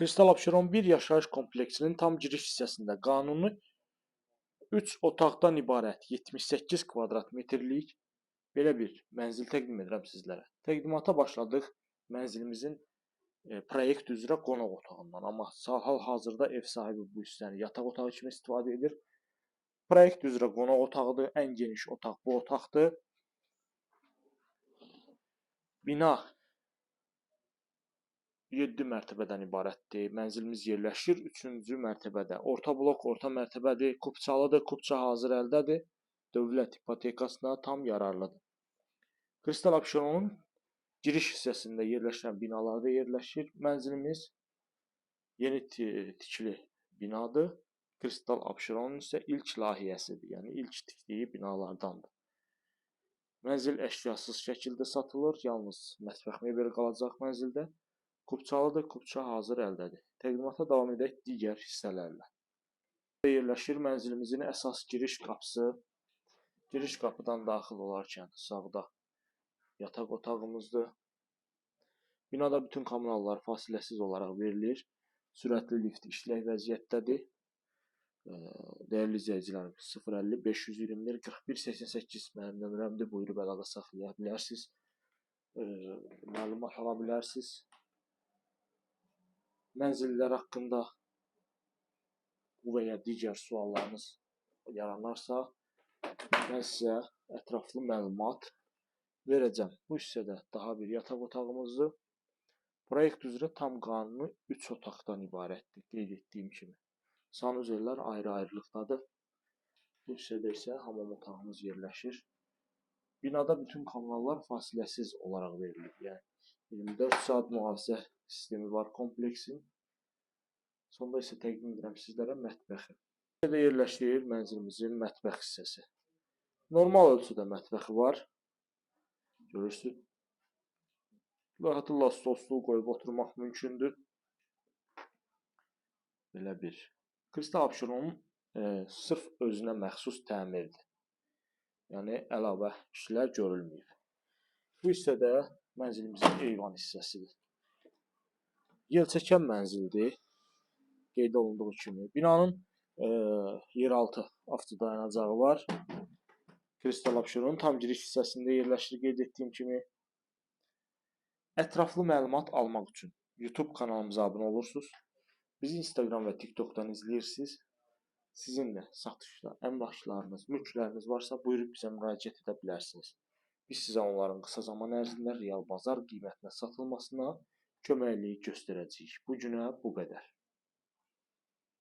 Kristal Abşeron bir yaşayış kompleksinin tam giriş hissəsində qanuni 3 otaqdan ibarət 78 kvadrat metrlik belə bir mənzil təqdim edirəm sizlərə. Təqdimata başladıq mənzilimizin proyekt üzrə qonaq otağından, amma hal-hazırda ev sahibi bu hissəni yataq otağı kimi istifadə edir. Proyekt üzrə qonaq otağıdır, ən geniş otaq bu otaqdır. Bina 7 mərtəbədən ibarətdir. Mənzilimiz yerləşir 3-cü mərtəbədə. Orta blok orta mərtəbədir, kupçalıdır, kupça hazır əldədir. Dövlət ipotekasına tam yararlıdır. Kristal Abşeronun giriş hissəsində yerləşən binalarda yerləşir. Mənzilimiz yeni tikili binadır. Kristal Abşeronun isə ilk layihəsidir, yəni ilk tikdiyi binalardandır. Mənzil əşyasız şəkildə satılır, yalnız mətbəx mebeli qalacaq mənzildə. Kupçalıdır, kupça hazır əldədir. Təqdimata davam edək digər hissələrlə. Yerləşir mənzilimizin əsas giriş qapısı. Giriş qapıdan daxil olarkən sağda yataq otağımızdır. Binada bütün kommunallar fasiləsiz olaraq verilir. Sürətli lift işlək vəziyyətdədir. Dəyərli izləyicilərim, 050 521 41 88 mənim nömrəmdir. Buyurub əlaqə saxlaya bilərsiniz. Məlumat ala bilərsiniz. Mənzillər haqqında bu və ya digər suallarınız yaranarsa, mən sizə ətraflı məlumat verəcəm. Bu hissədə daha bir yataq otağımızdır. Proyekt üzrə tam qanuni 3 otaqdan ibarətdir, qeyd etdiyim kimi. Sanuzellər ayrı-ayrılıqdadır. Bu hissədə isə hamam otağımız yerləşir. Binada bütün kommunallar fasiləsiz olaraq verilir. Yəni 24 saat mühafizə sistemi var kompleksin. Sonda isə təqdim edirəm sizlərə mətbəxi. Burada yerləşir mənzilimizin mətbəx hissəsi. Normal ölçüdə mətbəxi var. Görürsünüz. Rahatlıqla stol qoyub oturmaq mümkündür. Belə bir. Kristal Abşeronun sırf özünə məxsus təmirdir. Yəni əlavə işlər görülməyib. Bu hissədə mənzilimizin eyvan hissəsidir. Yelçəkən mənzildir. Qeyd olunduğu kimi. Binanın yeraltı avtodayanacağı var. Kristal Abşeronun tam giriş hissəsində yerləşir, qeyd etdiyim kimi. Ətraflı məlumat almaq üçün YouTube kanalımıza abunə olursunuz. Bizi Instagram və TikTok'dan izləyirsiniz. Sizin də satışda əmlaklarınız, mülkləriniz varsa buyurub bizə müraciət edə bilərsiniz. Biz sizə onların qısa zaman ərzində real bazar qiymətinə satılmasına köməkliyi göstərəcəyik. Bu günə bu qədər.